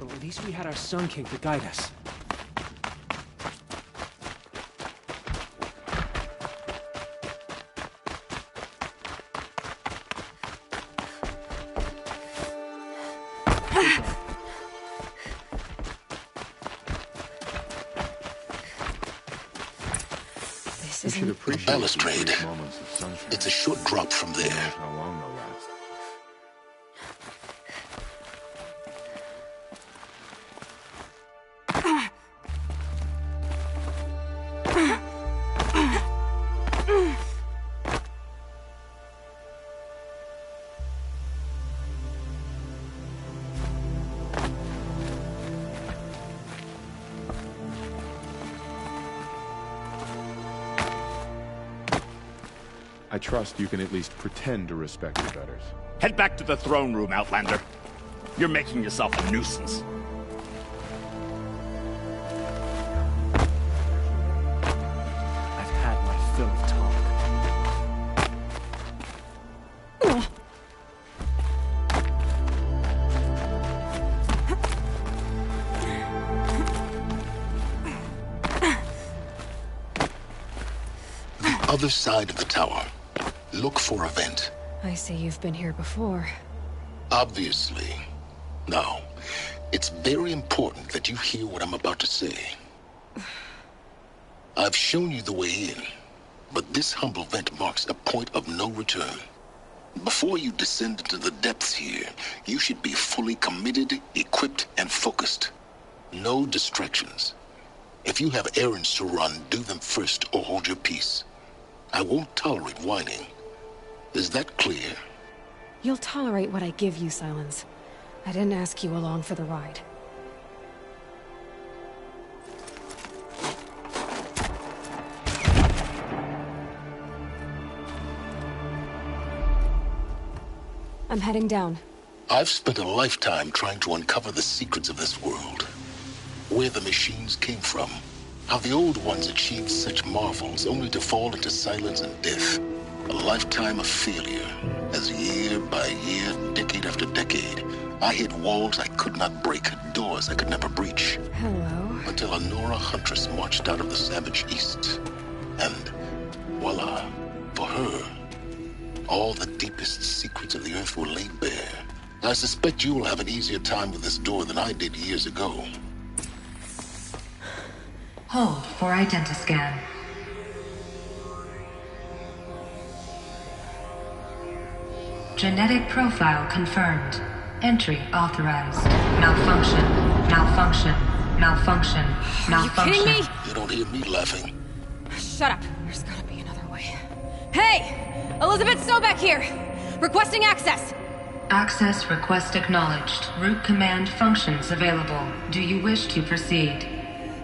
Well, at least we had our Sun King to guide us. You should appreciate the balustrade. brief moments of sunshine. It's a short drop from Who there. knows how long they'll last. I trust you can at least pretend to respect your betters. Head back to the throne room, Outlander. You're making yourself a nuisance. I've had my fill of talk. Other side of the tower. Look for a vent. I see you've been here before. Obviously. Now, it's very important that you hear what I'm about to say. I've shown you the way in, but this humble vent marks a point of no return. Before you descend into the depths here, you should be fully committed, equipped, and focused. No distractions. If you have errands to run, do them first or hold your peace. I won't tolerate whining. Is that clear? You'll tolerate what I give you, Silence. I didn't ask you along for the ride. I'm heading down. I've spent a lifetime trying to uncover the secrets of this world. Where the machines came from. How the old ones achieved such marvels only to fall into silence and death. A lifetime of failure, as year by year, decade after decade, I hit walls I could not break, doors I could never breach. Hello. Until a Nora huntress marched out of the savage east. And voila, for her, all the deepest secrets of the earth were laid bare. I suspect you will have an easier time with this door than I did years ago. Hold for identiscan. Genetic profile confirmed. Entry authorized. Malfunction. Malfunction. Malfunction. Malfunction. Are you kidding me? You don't hear me laughing. Shut up. There's gotta be another way. Hey! Elizabeth Sobek here! Requesting access! Access request acknowledged. Root command functions available. Do you wish to proceed?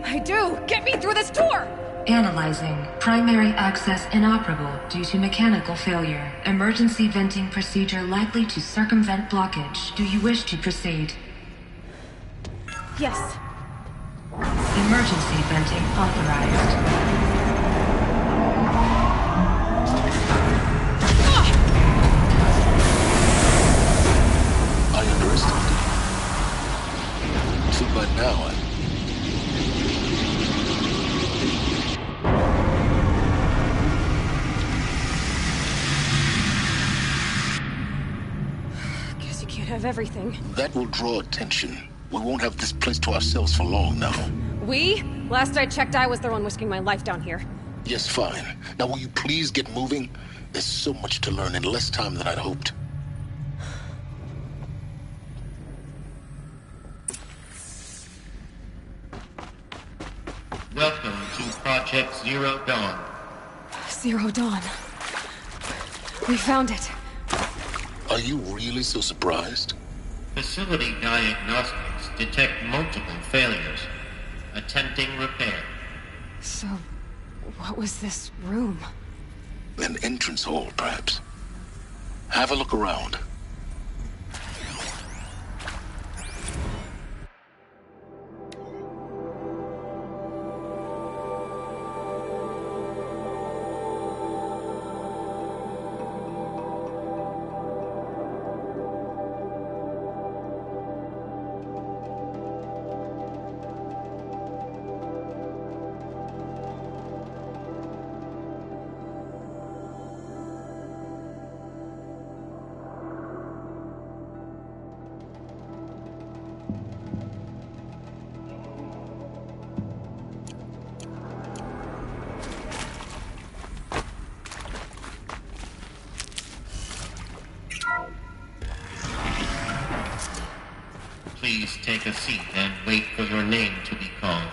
I do! Get me through this door! Analyzing. Primary access inoperable due to mechanical failure. Emergency venting procedure likely to circumvent blockage. Do you wish to proceed? Yes. Emergency venting authorized. I underestimated you. See, by now, Guess you can't have everything. that will draw attention. We won't have this place to ourselves for long now. We? Last I checked, I was the one risking my life down here. Yes, fine. Now will you please get moving? There's so much to learn in less time than I'd hoped. Welcome to Project Zero Dawn. Zero Dawn. We found it. Are you really so surprised? Facility diagnostics detect multiple failures. Attempting repair. So, what was this room? An entrance hall, perhaps. Have a look around. Please take a seat and wait for your name to be called.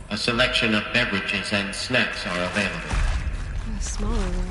A selection of beverages and snacks are available. A smaller room.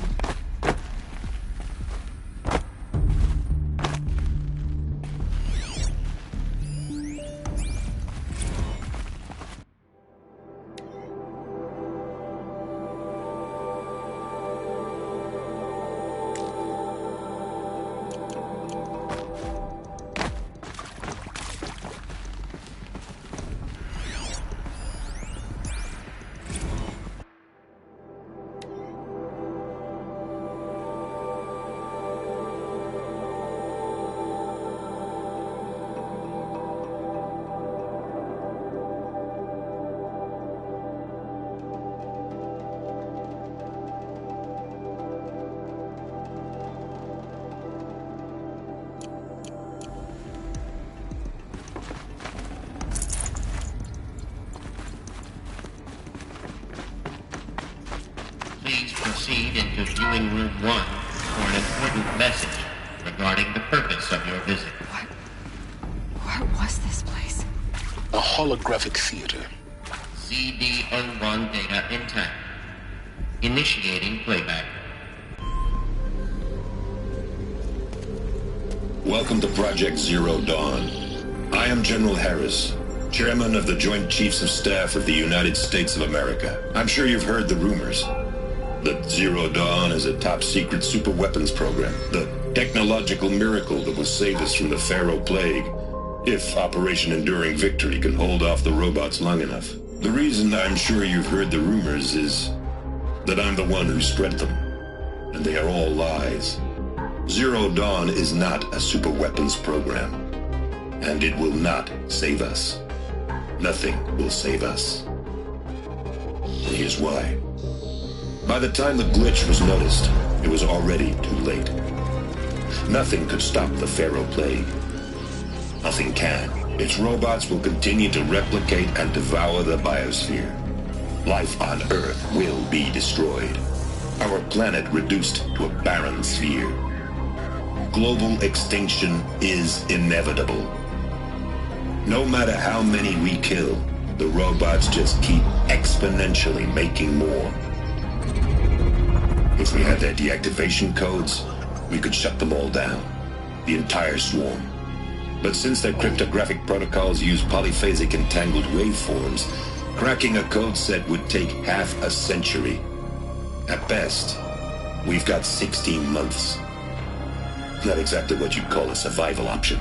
Please proceed into viewing room 1 for an important message regarding the purpose of your visit. What was this place? A holographic theater. CD01 data intact. Initiating playback. Welcome to Project Zero Dawn. I am General Harris, Chairman of the Joint Chiefs of Staff of the United States of America. I'm sure you've heard the rumors that Zero Dawn is a top-secret superweapons program, the technological miracle that will save us from the Pharaoh Plague, if Operation Enduring Victory can hold off the robots long enough. The reason I'm sure you've heard the rumors is that I'm the one who spread them, and they are all lies. Zero Dawn is not a superweapons program, and it will not save us. Nothing will save us. And here's why. By the time the glitch was noticed, it was already too late. Nothing could stop the Pharaoh Plague. Nothing can. Its robots will continue to replicate and devour the biosphere. Life on Earth will be destroyed. Our planet reduced to a barren sphere. Global extinction is inevitable. No matter how many we kill, the robots just keep exponentially making more. If we had their deactivation codes, we could shut them all down. The entire swarm. But since their cryptographic protocols use polyphasic entangled waveforms, cracking a code set would take half a century. At best, we've got 16 months. Not exactly what you'd call a survival option.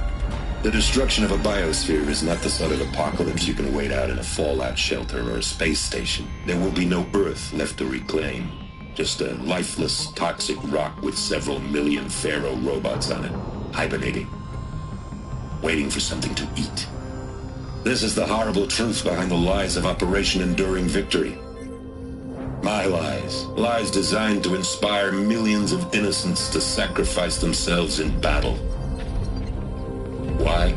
The destruction of a biosphere is not the sort of apocalypse you can wait out in a fallout shelter or a space station. There will be no Earth left to reclaim. Just a lifeless, toxic rock with several million Pharaoh robots on it, hibernating, waiting for something to eat. This is the horrible truth behind the lies of Operation Enduring Victory. My lies. Lies designed to inspire millions of innocents to sacrifice themselves in battle. Why?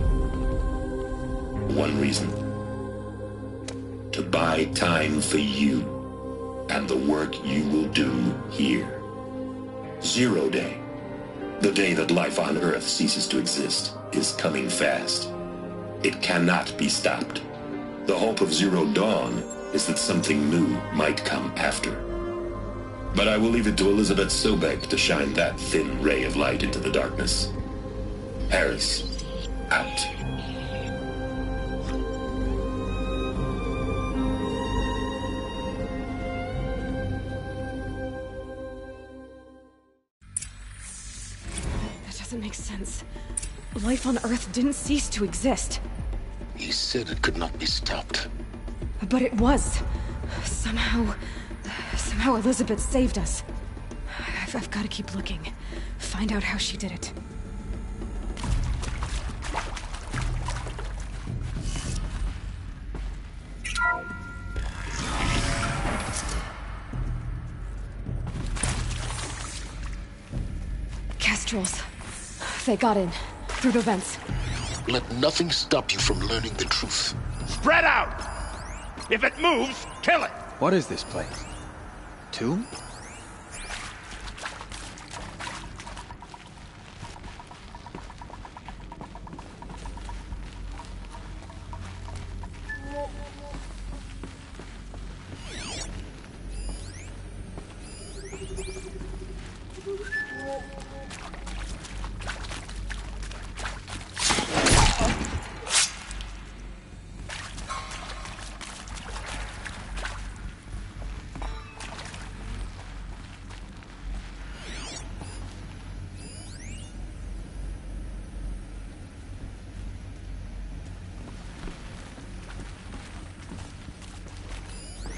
One reason. To buy time for you and the work you will do here. Zero Day. The day that life on Earth ceases to exist is coming fast. It cannot be stopped. The hope of Zero Dawn is that something new might come after. But I will leave it to Elizabeth Sobek to shine that thin ray of light into the darkness. Harris, out. That doesn't make sense. Life on Earth didn't cease to exist. He said it could not be stopped. But it was. Somehow Elizabeth saved us. I've got to keep looking. Find out how she did it. Kestrels. They got in. Through the vents. Let nothing stop you from learning the truth. Spread out! If it moves, kill it! What is this place? Tomb?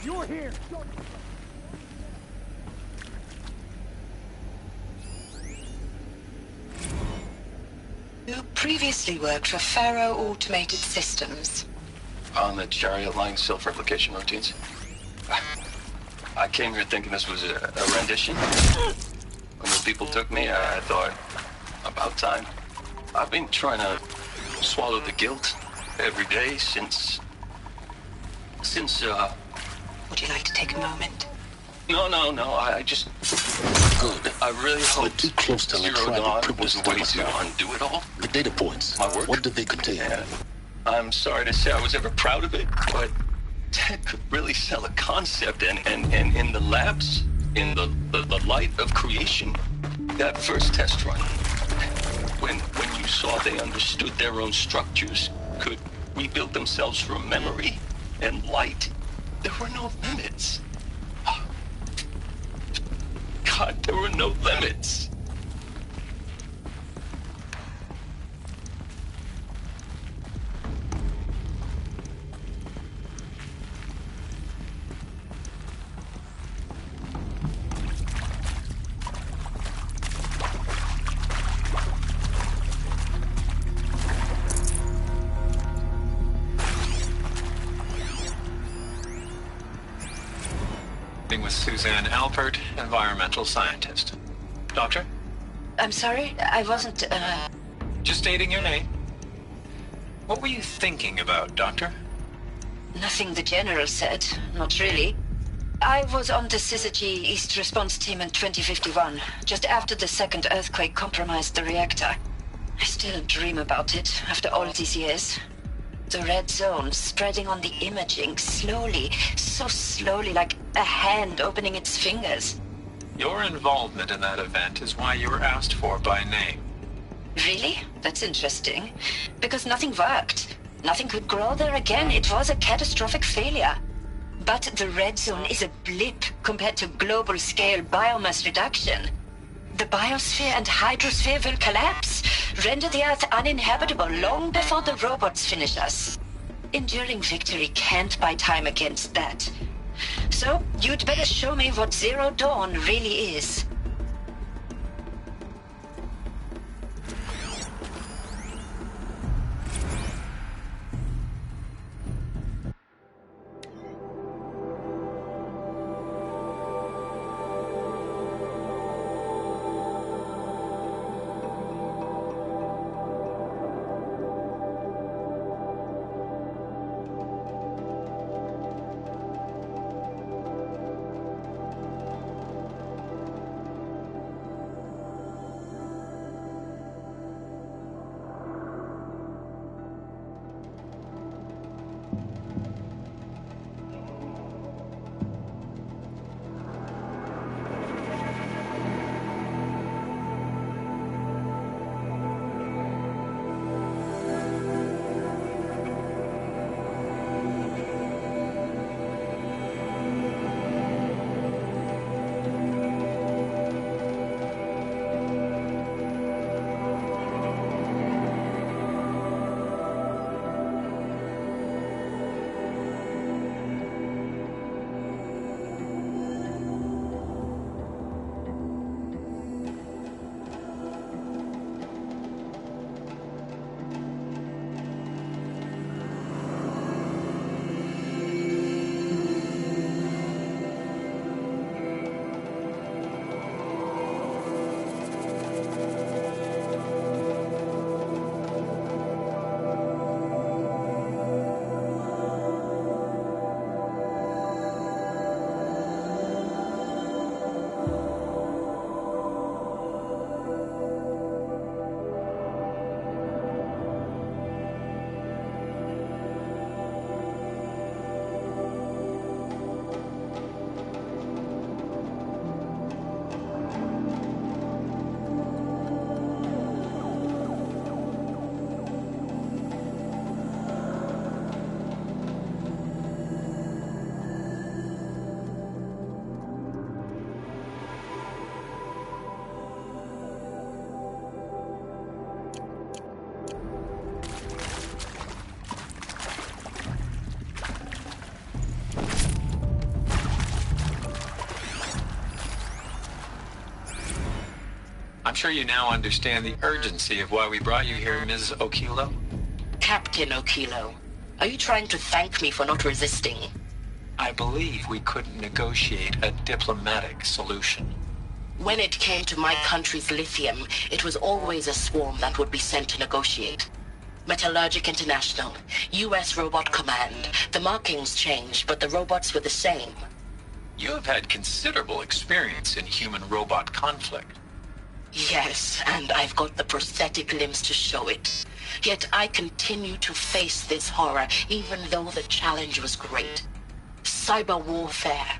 You're here! You previously worked for Faro Automated Systems. On the Chariot Line self-replication routines. I came here thinking this was a rendition. When the people took me, I thought, about time. I've been trying to swallow the guilt every day since... Would you like to take a moment? No, I just... Good. I really hope We're too close to Zero electronic Dawn criminals was a way to now. undo it all. The data points. My work? What did they contain? Yeah. I'm sorry to say I was ever proud of it, but Ted could really sell a concept, and in the labs, in the light of creation, that first test run, when you saw they understood their own structures, could rebuild themselves from memory and light, there were no limits. God, there were no limits. With Suzanne Alpert, environmental scientist. Doctor? I'm sorry, I wasn't, Just stating your name. What were you thinking about, Doctor? Nothing the General said. Not really. I was on the Syzygy East Response Team in 2051, just after the second earthquake compromised the reactor. I still dream about it, after all these years. The red zone spreading on the imaging, slowly, so slowly, like a hand opening its fingers. Your involvement in that event is why you were asked for by name. Really? That's interesting. Because nothing worked. Nothing could grow there again. It was a catastrophic failure. But the red zone is a blip compared to global-scale biomass reduction. The biosphere and hydrosphere will collapse, render the Earth uninhabitable long before the robots finish us. Enduring victory can't buy time against that. So, you'd better show me what Zero Dawn really is. I'm sure you now understand the urgency of why we brought you here, Ms. Okilo. Captain Okilo, are you trying to thank me for not resisting? I believe we couldn't negotiate a diplomatic solution. When it came to my country's lithium, it was always a swarm that would be sent to negotiate. Metallurgic International, U.S. Robot Command. The markings changed, but the robots were the same. You have had considerable experience in human-robot conflict. Yes, and I've got the prosthetic limbs to show it. Yet I continue to face this horror, even though the challenge was great. Cyber warfare.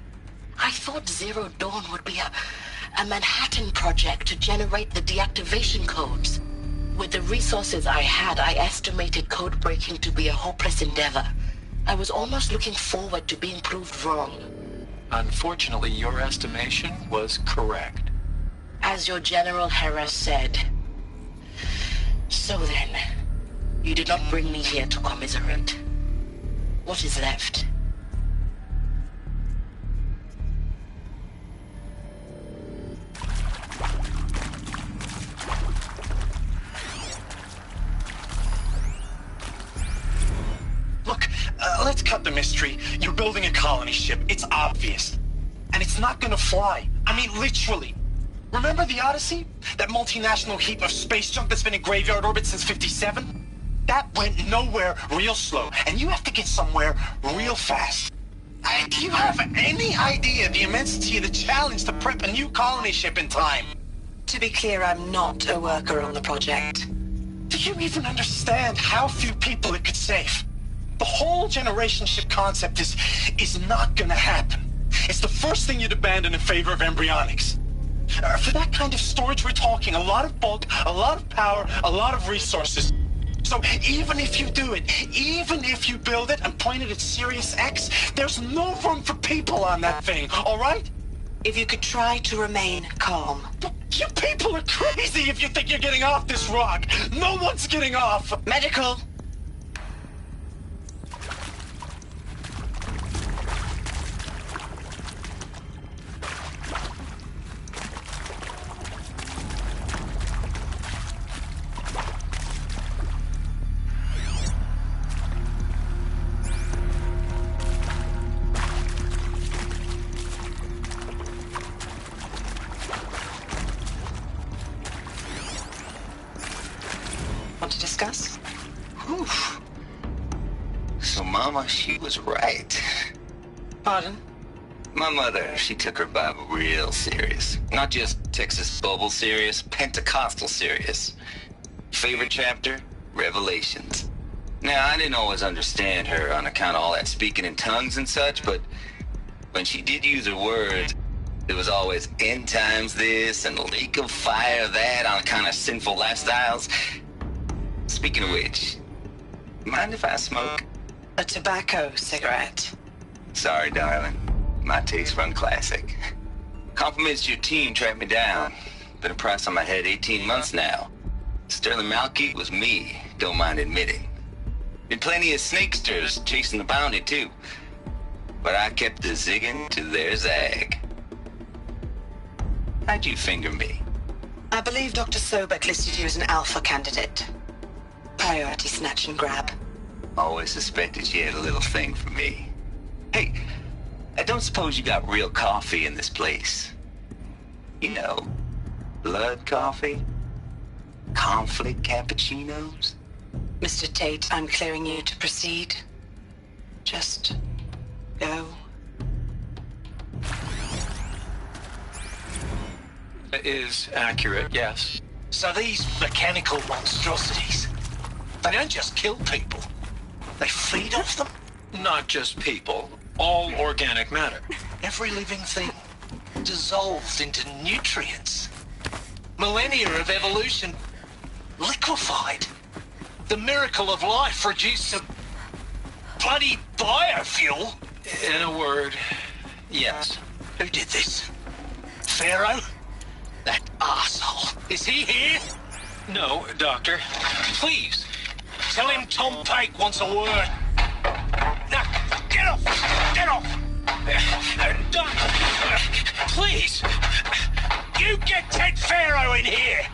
I thought Zero Dawn would be a Manhattan project to generate the deactivation codes. With the resources I had, I estimated code breaking to be a hopeless endeavor. I was almost looking forward to being proved wrong. Unfortunately, your estimation was correct. As your General Hera said. So then, you did not bring me here to commiserate. What is left? Look, let's cut the mystery. You're building a colony ship. It's obvious. And it's not gonna fly. I mean, literally. Remember the Odyssey? That multinational heap of space junk that's been in graveyard orbit since '57? That went nowhere real slow. And you have to get somewhere real fast. Do you have any idea the immensity of the challenge to prep a new colony ship in time? To be clear, I'm not a worker on the project. Do you even understand how few people it could save? The whole generation ship concept is not gonna happen. It's the first thing you'd abandon in favor of embryonics. For that kind of storage, we're talking a lot of bulk, a lot of power, a lot of resources. So even if you do it, even if you build it and point it at Sirius X, there's no room for people on that thing, all right? If you could try to remain calm. You people are crazy if you think you're getting off this rock. No one's getting off. Medical. Want to discuss? Whew. So Mama, she was right. Pardon? My mother, she took her Bible real serious. Not just Texas Bible serious, Pentecostal serious. Favorite chapter? Revelations. Now, I didn't always understand her on account of all that speaking in tongues and such, but when she did use her words, it was always end times this and lake of fire that on account of sinful lifestyles. Speaking of which, mind if I smoke? A tobacco cigarette. Sorry, darling. My taste run classic. Compliments to your team tracked me down. Been a price on my head 18 months now. Sterling Malkeet was me, don't mind admitting. Been plenty of snakesters chasing the bounty, too. But I kept the zigging to their zag. How'd you finger me? I believe Dr. Sobek listed you as an alpha candidate. Priority snatch and grab. Always suspected she had a little thing for me. Hey, I don't suppose you got real coffee in this place. You know, blood coffee? Conflict cappuccinos? Mr. Tate, I'm clearing you to proceed. Just go. It is accurate, yes. So these mechanical monstrosities, they don't just kill people. They feed off them. Not just people, all organic matter. Every living thing dissolved into nutrients. Millennia of evolution liquefied. The miracle of life reduced to bloody biofuel. In a word, yes. Who did this? Pharaoh? That asshole. Is he here? No, Doctor. Please. Tell him Tom Pake wants a word. Now, get off! Get off! Doctor, please. You get Ted Pharaoh in here!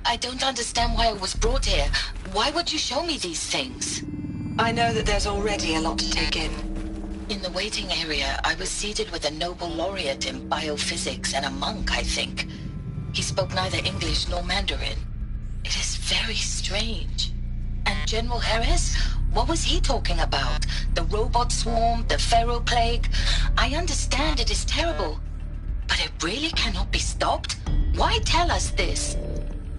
I don't understand why I was brought here. Why would you show me these things? I know that there's already a lot to take in. In the waiting area, I was seated with a Nobel laureate in biophysics and a monk, I think. He spoke neither English nor Mandarin. It is very strange. And General Harris? What was he talking about? The robot swarm, the Pharaoh plague? I understand it is terrible. But it really cannot be stopped? Why tell us this?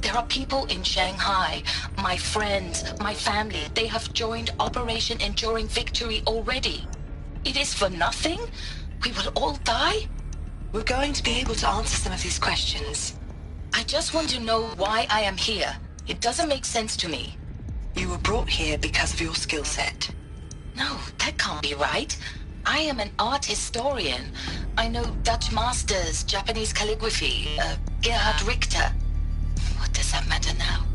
There are people in Shanghai, my friends, my family. They have joined Operation Enduring Victory already. It is for nothing? We will all die? We're going to be able to answer some of these questions. I just want to know why I am here. It doesn't make sense to me. You were brought here because of your skill set. No, that can't be right. I am an art historian. I know Dutch masters, Japanese calligraphy, Gerhard Richter. What does that matter now?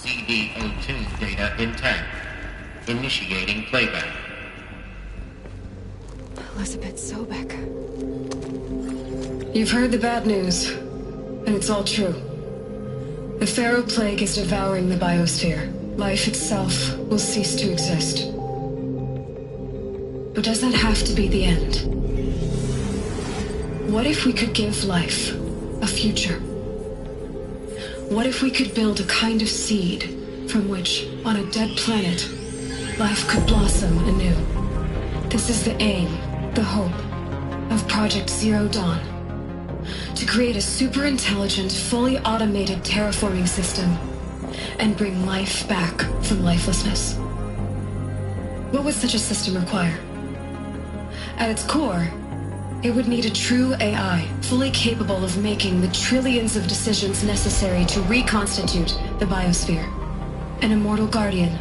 CD02 data intact. Initiating playback. Elizabeth Sobek. You've heard the bad news, and it's all true. The Pharaoh plague is devouring the biosphere. Life itself will cease to exist. But does that have to be the end? What if we could give life a future? What if we could build a kind of seed from which, on a dead planet, life could blossom anew? This is the aim, the hope, of Project Zero Dawn. To create a super-intelligent, fully automated terraforming system and bring life back from lifelessness. What would such a system require? At its core, it would need a true AI, fully capable of making the trillions of decisions necessary to reconstitute the biosphere. An immortal guardian,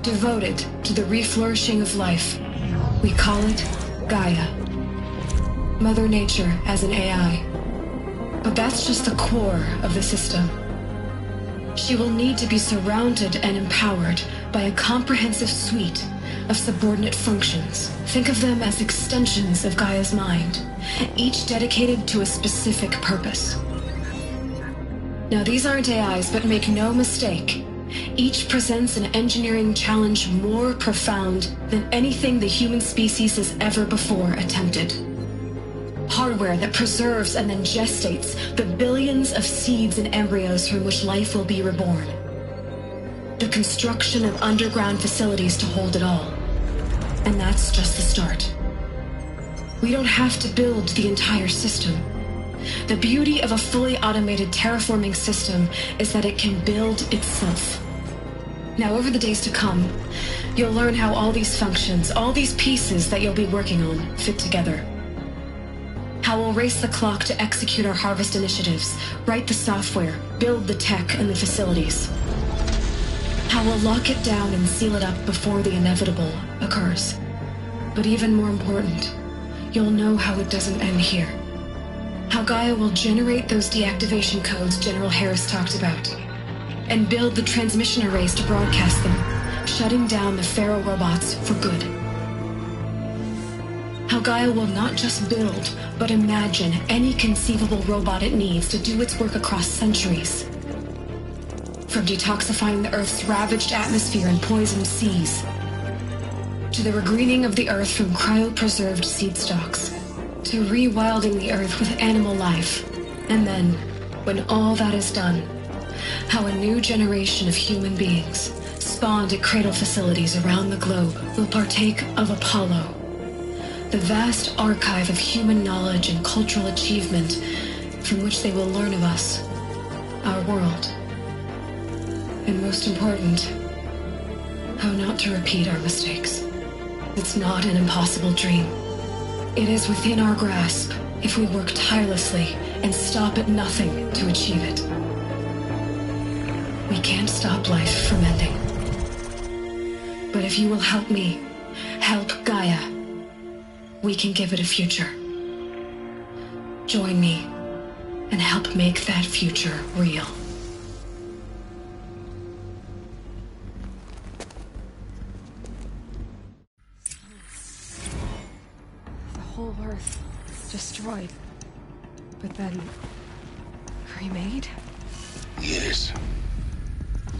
devoted to the reflourishing of life. We call it Gaia. Mother Nature as an AI. But that's just the core of the system. She will need to be surrounded and empowered by a comprehensive suite of subordinate functions. Think of them as extensions of Gaia's mind, each dedicated to a specific purpose. Now, these aren't AIs, but make no mistake, each presents an engineering challenge more profound than anything the human species has ever before attempted. Hardware that preserves and then gestates the billions of seeds and embryos from which life will be reborn. The construction of underground facilities to hold it all. And that's just the start. We don't have to build the entire system. The beauty of a fully automated terraforming system is that it can build itself. Now, over the days to come, you'll learn how all these functions, all these pieces that you'll be working on, fit together. How we'll race the clock to execute our harvest initiatives, write the software, build the tech and the facilities. How we'll lock it down and seal it up before the inevitable occurs. But even more important, you'll know how it doesn't end here. How Gaia will generate those deactivation codes General Harris talked about, and build the transmission arrays to broadcast them, shutting down the Pharaoh robots for good. How Gaia will not just build, but imagine any conceivable robot it needs to do its work across centuries. From detoxifying the Earth's ravaged atmosphere and poisoned seas, to the regreening of the Earth from cryopreserved seed stalks, to rewilding the Earth with animal life. And then, when all that is done, how a new generation of human beings, spawned at cradle facilities around the globe, will partake of Apollo, the vast archive of human knowledge and cultural achievement from which they will learn of us, our world. And most important, how not to repeat our mistakes. It's not an impossible dream. It is within our grasp if we work tirelessly and stop at nothing to achieve it. We can't stop life from ending. But if you will help me, help Gaia, we can give it a future. Join me and help make that future real. The whole Earth right. But then... remade? Yes.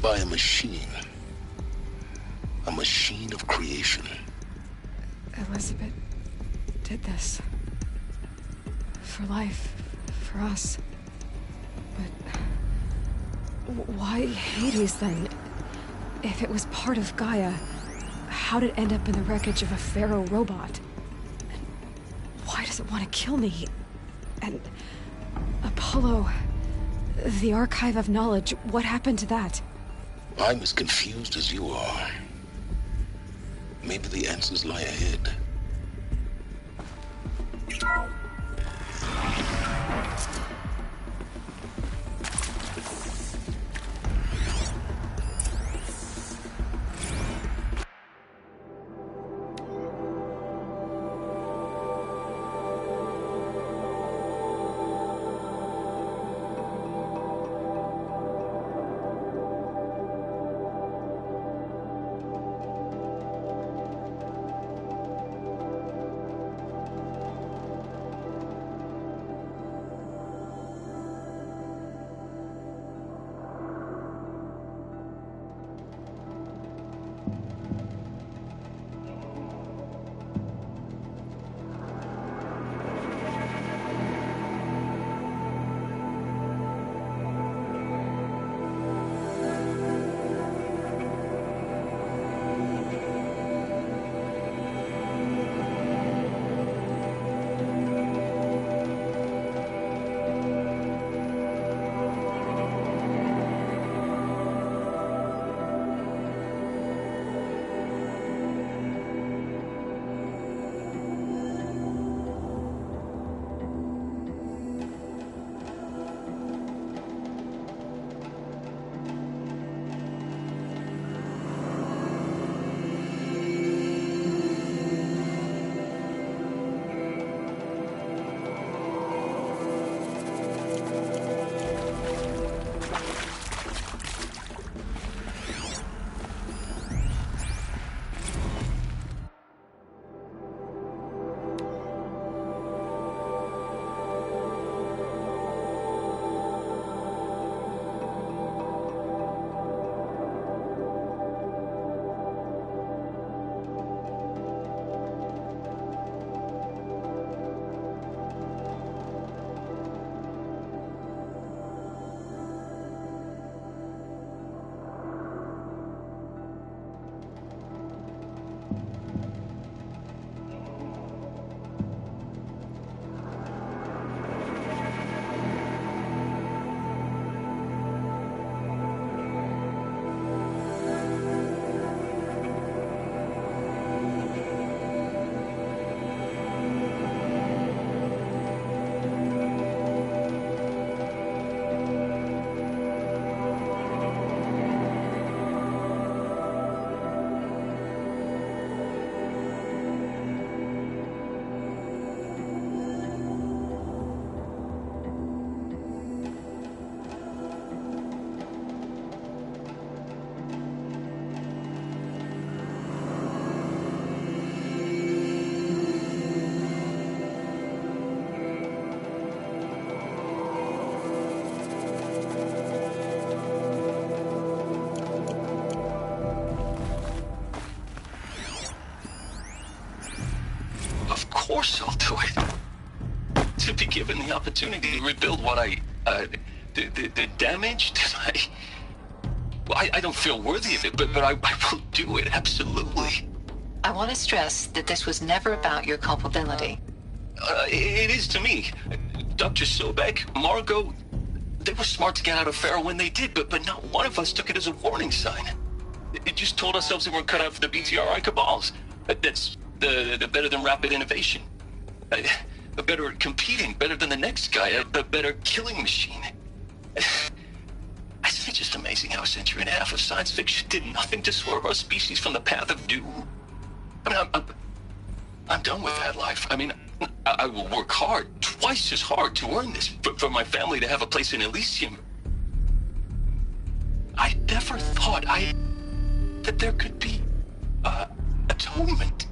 By a machine. A machine of creation. Elizabeth did this. For life. For us. But... why Hades, then? If it was part of Gaia, how'd it end up in the wreckage of a Pharaoh robot? And why does it want to kill me? And... Apollo... the Archive of Knowledge, what happened to that? I'm as confused as you are. Maybe the answers lie ahead. Of course I'll do it. To be given the opportunity to rebuild what the damage that I don't feel worthy of it, but I will do it, absolutely. I want to stress that this was never about your culpability. It is to me. Dr. Sobek, Margot, they were smart to get out of Pharaoh when they did, but not one of us took it as a warning sign. It just told ourselves that we're cut out for the BTRI cabals. That's the better than rapid innovation. Better at competing, better than the next guy, a better killing machine. Isn't it just amazing how a century and a half of science fiction did nothing to swerve our species from the path of doom? I mean, I'm done with that life. I mean, I will work hard, twice as hard to earn this, for my family to have a place in Elysium. I never thought that there could be, atonement.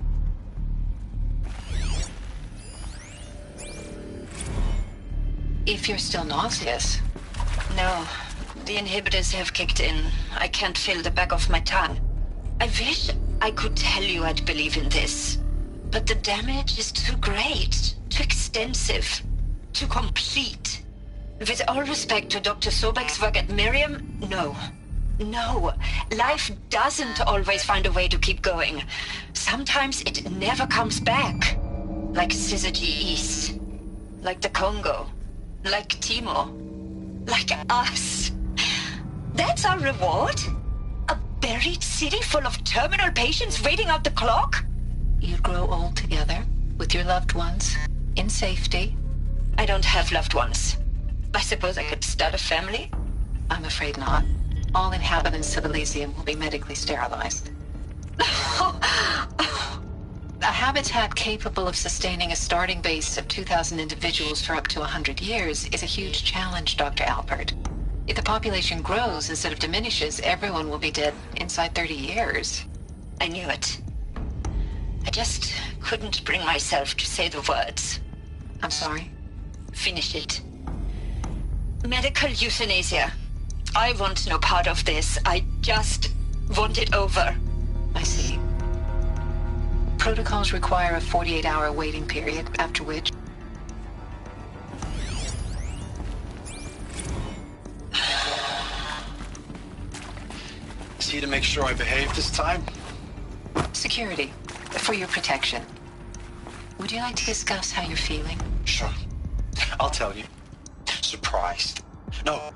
If you're still nauseous. No. The inhibitors have kicked in. I can't feel the back of my tongue. I wish I could tell you I'd believe in this. But the damage is too great, too extensive, too complete. With all respect to Dr. Sobek's work at Miriam, no. No. Life doesn't always find a way to keep going. Sometimes it never comes back. Like Syzygy East. Like the Congo. Like Timo. Like us. That's our reward? A buried city full of terminal patients waiting out the clock? You'd grow old together, with your loved ones, in safety. I don't have loved ones. I suppose I could start a family? I'm afraid not. All inhabitants of Elysium will be medically sterilized. A habitat capable of sustaining a starting base of 2,000 individuals for up to 100 years is a huge challenge, Dr. Alpert. If the population grows instead of diminishes, everyone will be dead inside 30 years. I knew it. I just couldn't bring myself to say the words. I'm sorry? Finish it. Medical euthanasia. I want no part of this. I just want it over. I see. Protocols require a 48-hour waiting period, after which... See to make sure I behave this time? Security, for your protection. Would you like to discuss how you're feeling? Sure. I'll tell you. Surprised. No,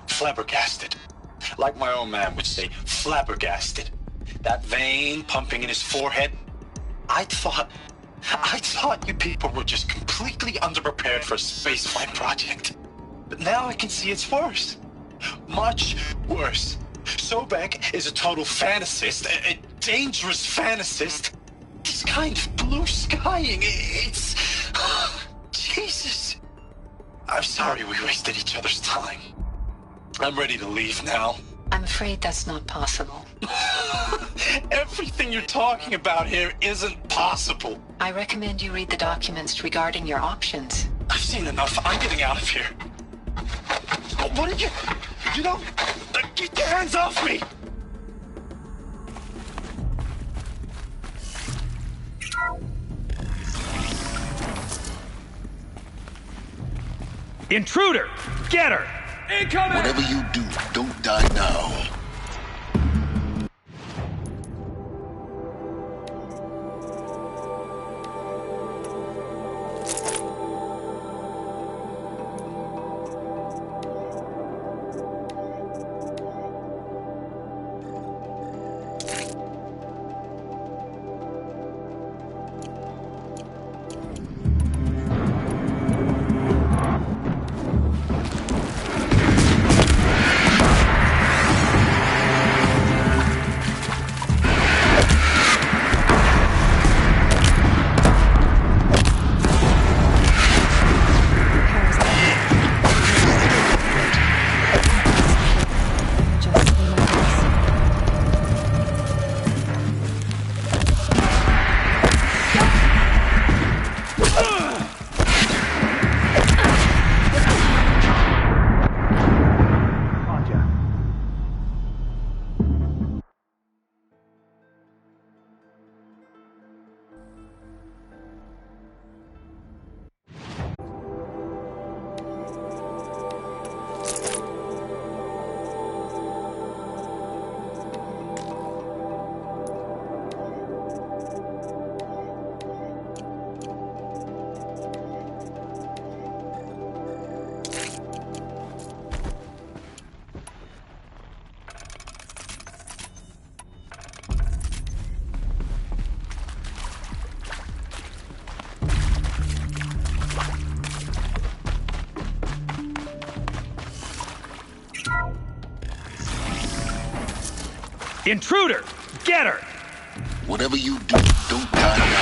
flabbergasted. Like my old man would say, flabbergasted. That vein pumping in his forehead. I thought you people were just completely underprepared for a spaceflight project. But now I can see it's worse. Much worse. Sobek is a total fantasist, a dangerous fantasist. This kind of blue skying, it's... Jesus. I'm sorry we wasted each other's time. I'm ready to leave now. I'm afraid that's not possible. Everything you're talking about here isn't possible. I recommend you read the documents regarding your options. I've seen enough. I'm getting out of here. What did you... You don't... Get your hands off me! Intruder! Get her! Incoming! Whatever you do, don't die now. Intruder! Get her! Whatever you do, don't die now.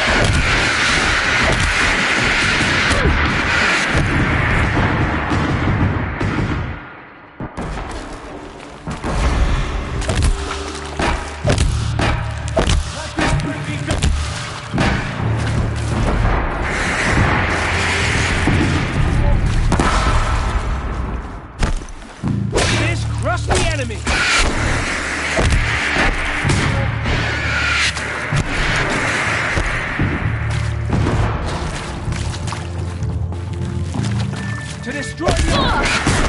to destroy the...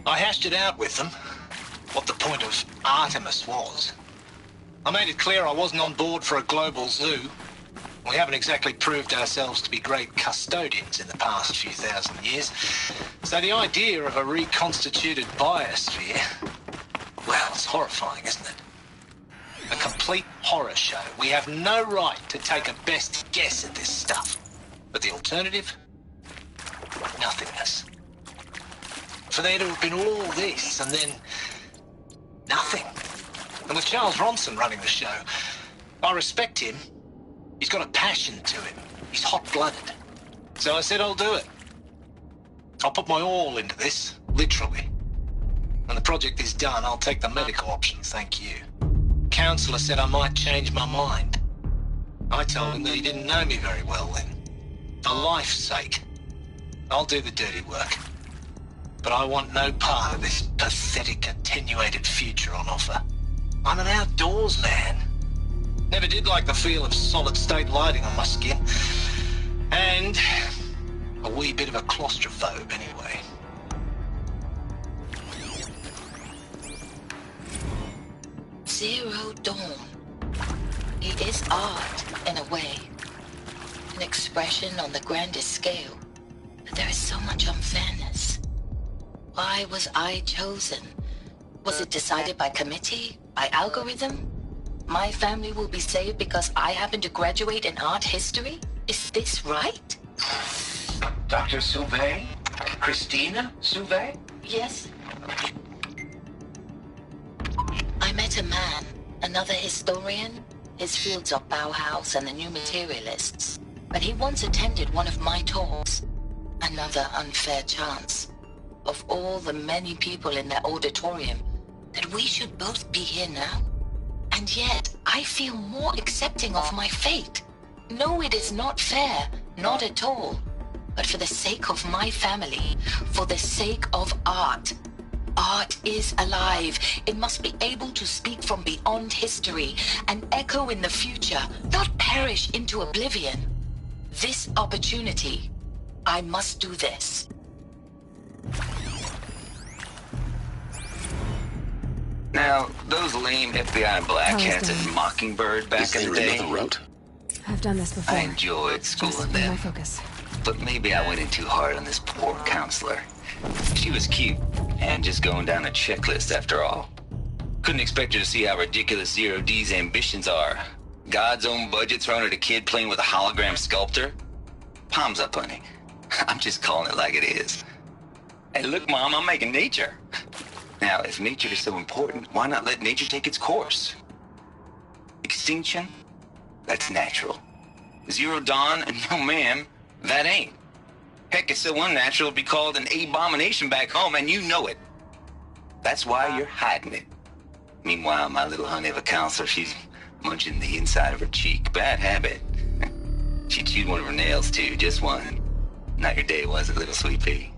I hashed it out with them, what the point of Artemis was. I made it clear I wasn't on board for a global zoo. We haven't exactly proved ourselves to be great custodians in the past few thousand years. So the idea of a reconstituted biosphere, well, it's horrifying, isn't it? A complete horror show. We have no right to take a best guess at this stuff. But the alternative? Nothingness. For there to have been all this, and then nothing. And with Charles Ronson running the show, I respect him. He's got a passion to him. He's hot-blooded. So I said I'll do it. I'll put my all into this, literally. When the project is done, I'll take the medical option, thank you. Counselor said I might change my mind. I told him that he didn't know me very well then. For life's sake, I'll do the dirty work. But I want no part of this pathetic, attenuated future on offer. I'm an outdoors man. Never did like the feel of solid-state lighting on my skin. And a wee bit of a claustrophobe, anyway. Zero Dawn. It is art, in a way. An expression on the grandest scale. But there is so much unfairness. Why was I chosen? Was it decided by committee? By algorithm? My family will be saved because I happen to graduate in art history? Is this right? Dr. Sauvé? Christina Sauvé? Yes. I met a man, another historian. His fields are Bauhaus and the New Materialists. But he once attended one of my talks. Another unfair chance. Of all the many people in that auditorium, that we should both be here now. And yet, I feel more accepting of my fate. No, it is not fair, not at all. But for the sake of my family, for the sake of art. Art is alive. It must be able to speak from beyond history and echo in the future, not perish into oblivion. This opportunity, I must do this. Now, those lame FBI black hats at Mockingbird back in the day. I've done this before. I enjoyed schooling them. My focus. But maybe I went in too hard on this poor counselor. She was cute, and just going down a checklist after all. Couldn't expect her to see how ridiculous Zero D's ambitions are. God's own budget thrown at a kid playing with a hologram sculptor? Palms up, honey. I'm just calling it like it is. Hey, look, Mom, I'm making nature. Now, if nature is so important, why not let nature take its course? Extinction? That's natural. Zero Dawn? No, ma'am, that ain't. Heck, it's so unnatural to be called an abomination back home, and you know it. That's why you're hiding it. Meanwhile, my little honey of a counselor, she's munching the inside of her cheek. Bad habit. She chewed one of her nails, too, just one. Not your day, was it, little sweet pea?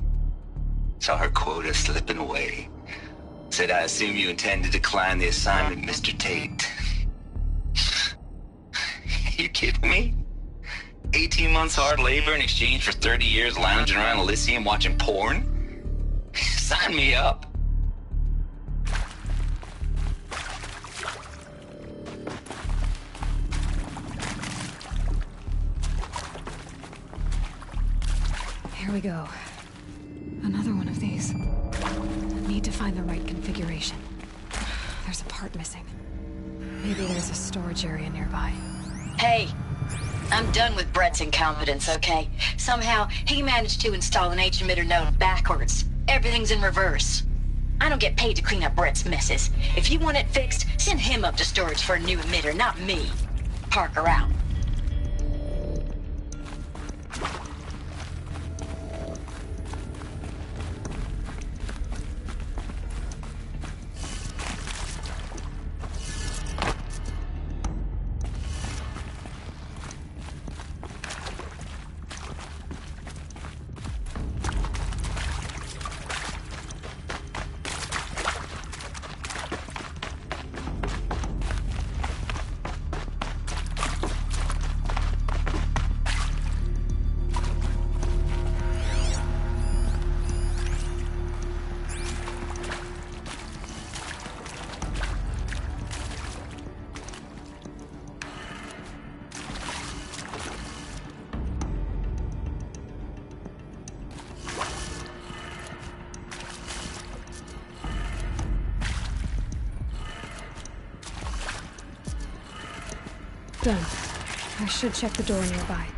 Saw her quota slipping away. Said, I assume you intend to decline the assignment, Mr. Tate. You kidding me? 18 months hard labor in exchange for 30 years lounging around Elysium watching porn? Sign me up. Here we go. Another one of these. I need to find the right configuration. There's a part missing. Maybe there's a storage area nearby. Hey, I'm done with Brett's incompetence, okay? Somehow, he managed to install an H-emitter node backwards. Everything's in reverse. I don't get paid to clean up Brett's messes. If you want it fixed, send him up to storage for a new emitter, not me. Parker out. Done. I should check the door nearby.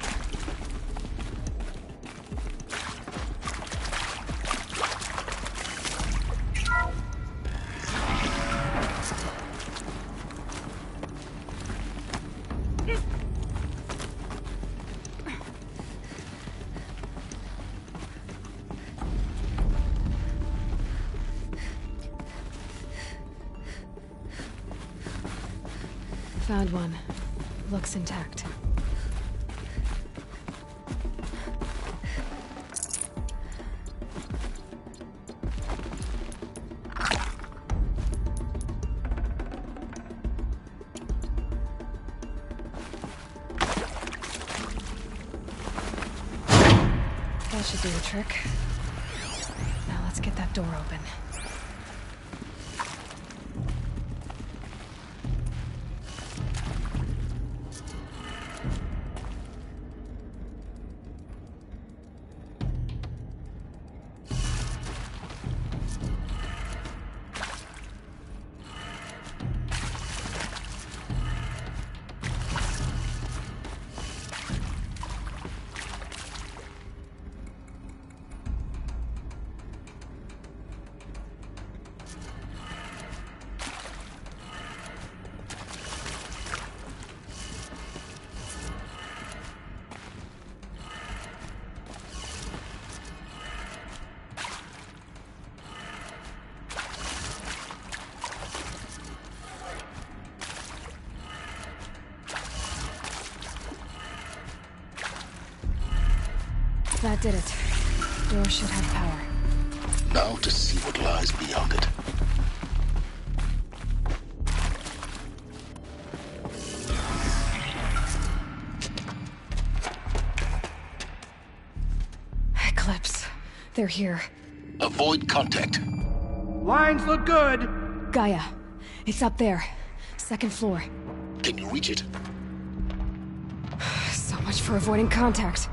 Found one. Looks intact. That should do the trick. Now let's get that door open. That did it. Door should have power. Now to see what lies beyond it. Eclipse. They're here. Avoid contact. Lines look good. Gaia. It's up there. Second floor. Can you reach it? So much for avoiding contact.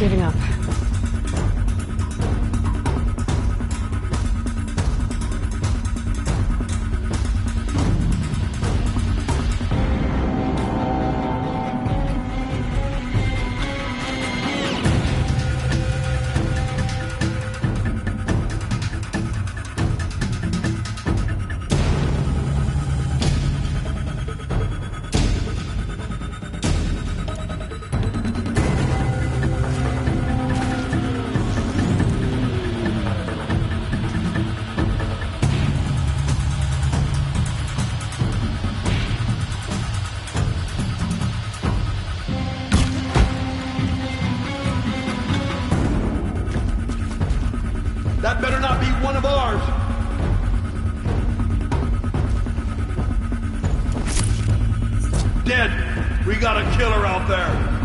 giving up. That better not be one of ours! Dead! We got a killer out there!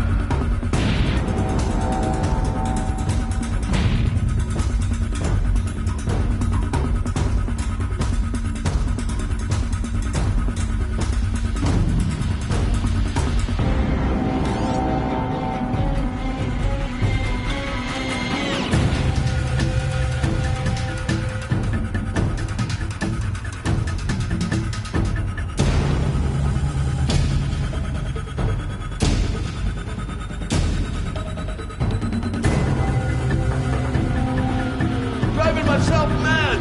Driving myself mad!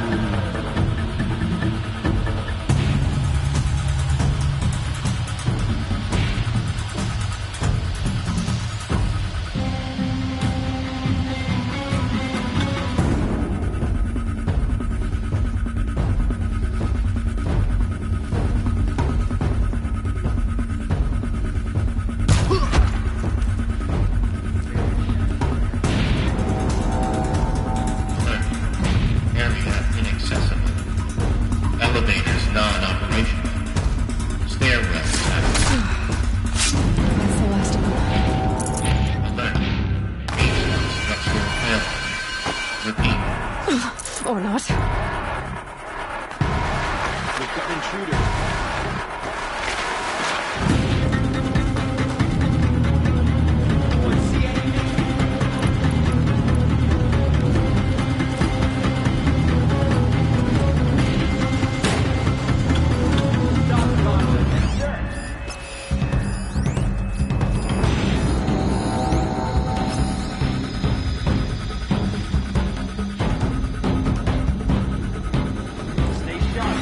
Area inaccessible. Elevators non-operational. Stairwells active. That's the last of them. Alert. Basement structural failure. Repeat. Or not. We've got intruders. Stay sharp.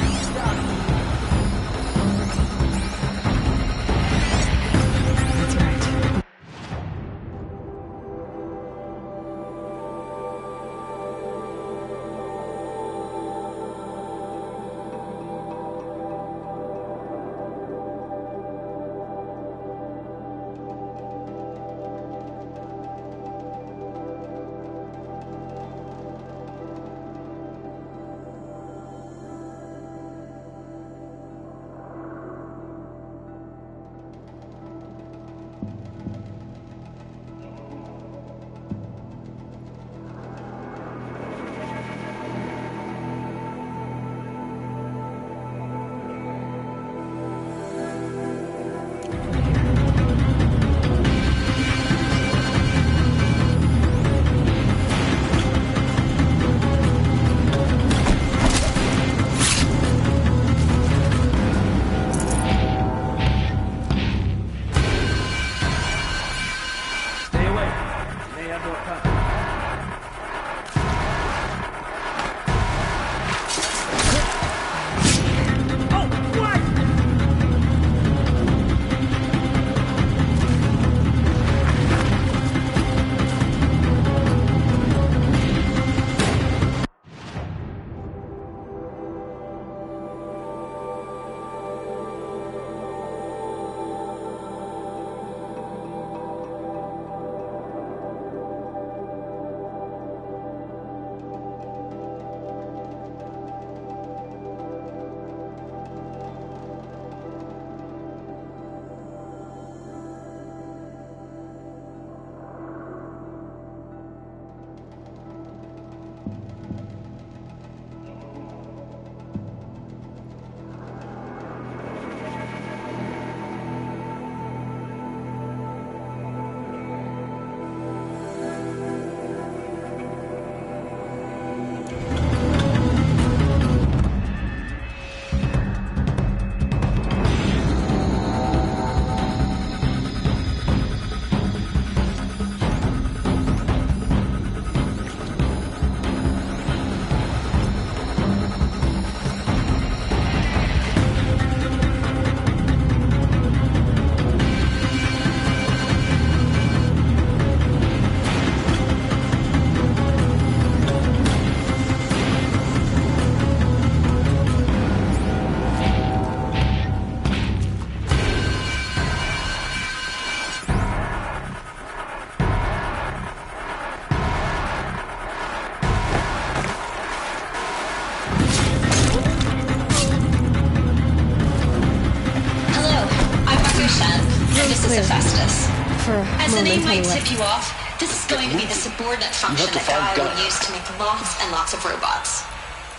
clear. Hephaestus. For a As the name moment, might anyway. tip you off, this is going to be the subordinate function that Gaia will use to make lots and lots of robots.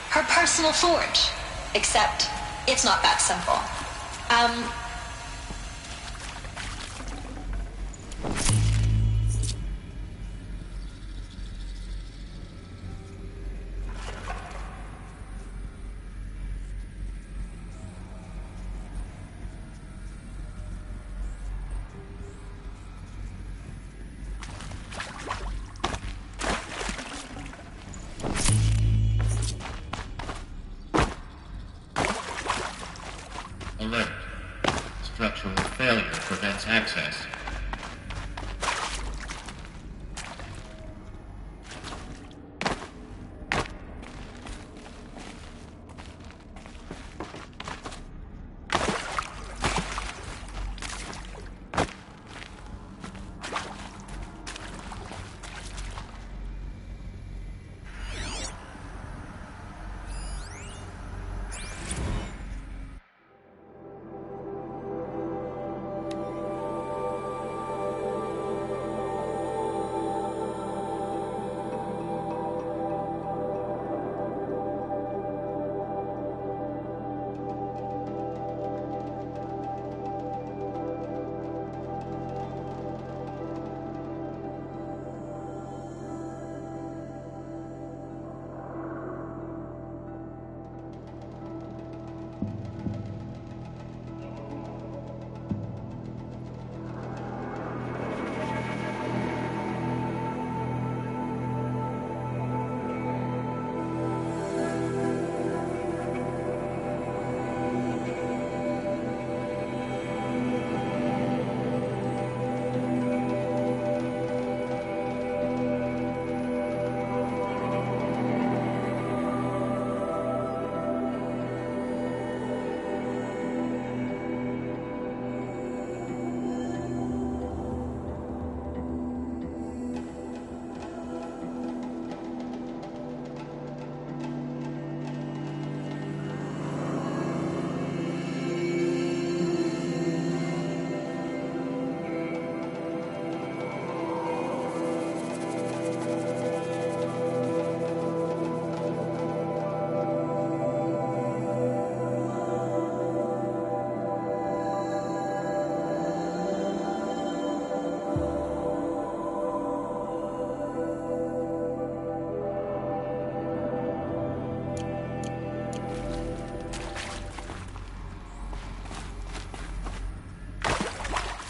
Her personal forge. Except, it's not that simple. Alert. Structural failure prevents access.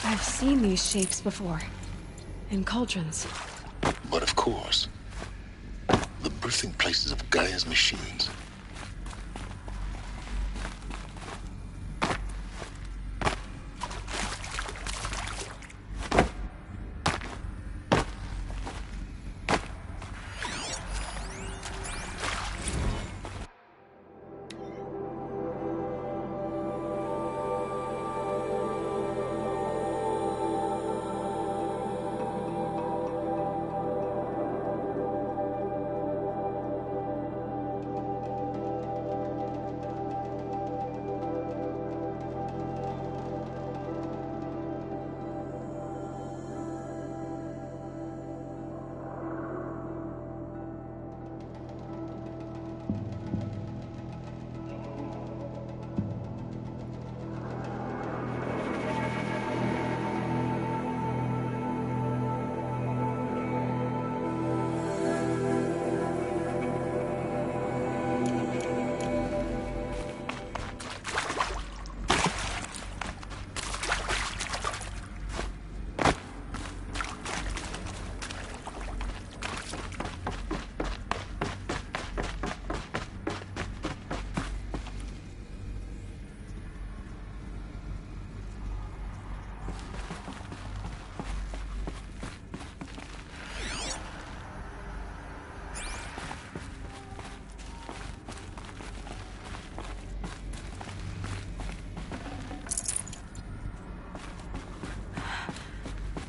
I've seen these shapes before. In cauldrons. But of course, the birthing places of Gaia's machines.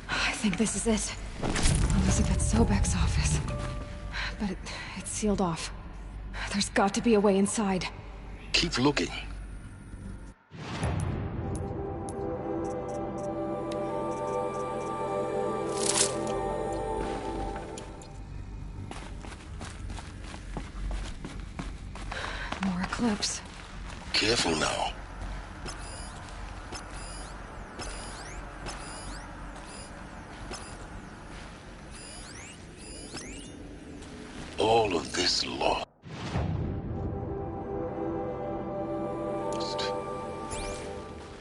I think this is it. Elizabeth Sobek's office. But it's sealed off. There's got to be a way inside. Keep looking. eclipse. Careful now. All of this lost.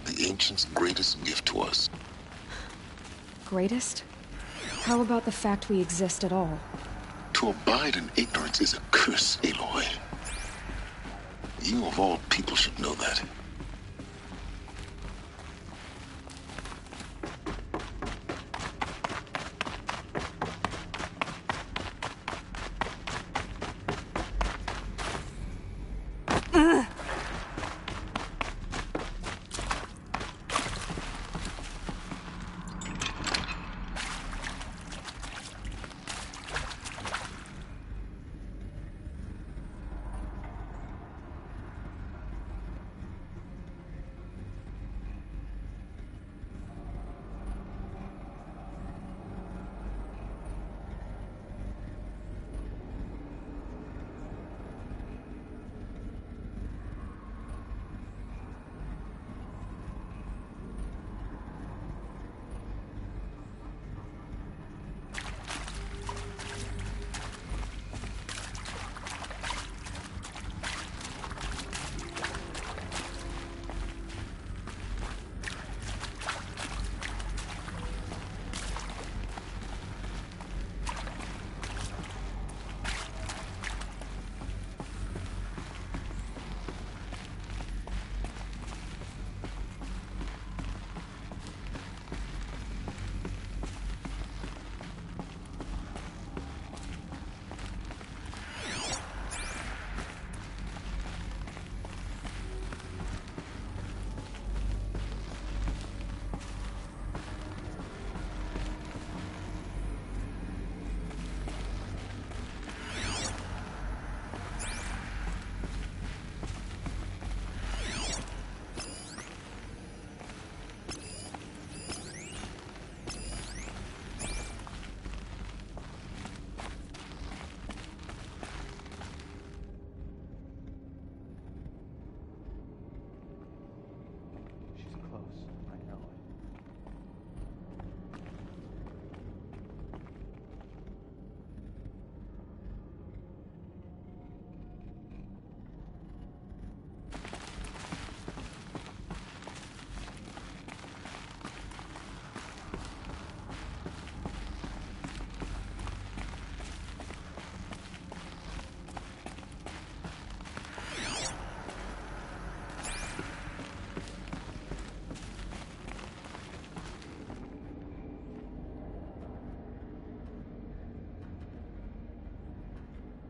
The ancients' greatest gift to us. Greatest? How about the fact we exist at all? To abide in ignorance is a curse, Aloy. You of all people should know that.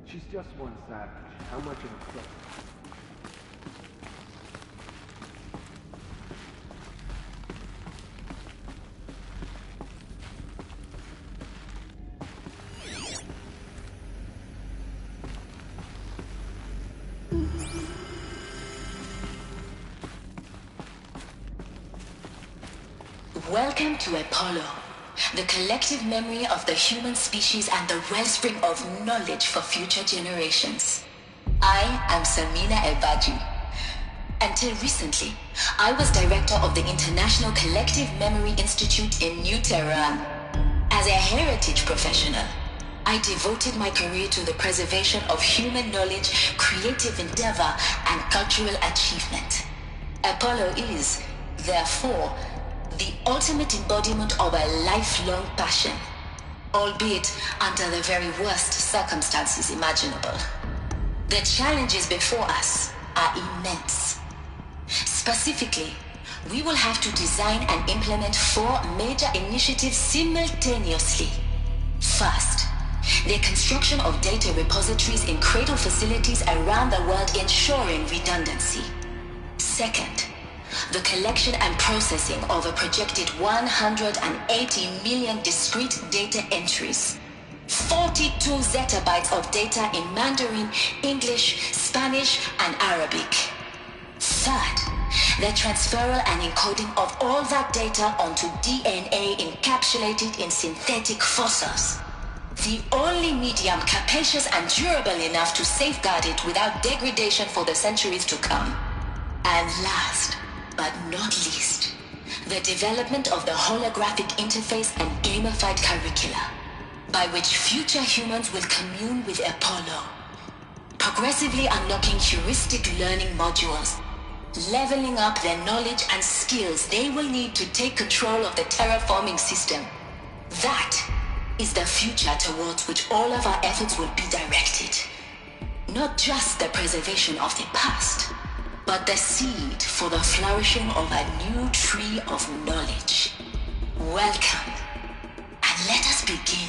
She's just one savage. How much of a crook? Welcome to Apollo, the collective memory of the human species and the wellspring of knowledge for future generations. I am Samina Ebaji. Until recently, I was director of the International Collective Memory Institute in New Tehran. As a heritage professional, I devoted my career to the preservation of human knowledge, creative endeavor, and cultural achievement. Apollo is, therefore, the ultimate embodiment of a lifelong passion, albeit under the very worst circumstances imaginable. The challenges before us are immense. Specifically, we will have to design and implement 4 major initiatives simultaneously. First, the construction of data repositories in cradle facilities around the world, ensuring redundancy. Second, the collection and processing of a projected 180 million discrete data entries, 42 zettabytes of data in Mandarin, English, Spanish, and Arabic. Third, the transferal and encoding of all that data onto DNA encapsulated in synthetic fossils. The only medium capacious and durable enough to safeguard it without degradation for the centuries to come. And last, but not least, the development of the holographic interface and gamified curricula, by which future humans will commune with Apollo, progressively unlocking heuristic learning modules, leveling up their knowledge and skills they will need to take control of the terraforming system. That is the future towards which all of our efforts will be directed. Not just the preservation of the past, but the seed for the flourishing of a new tree of knowledge. Welcome, and let us begin.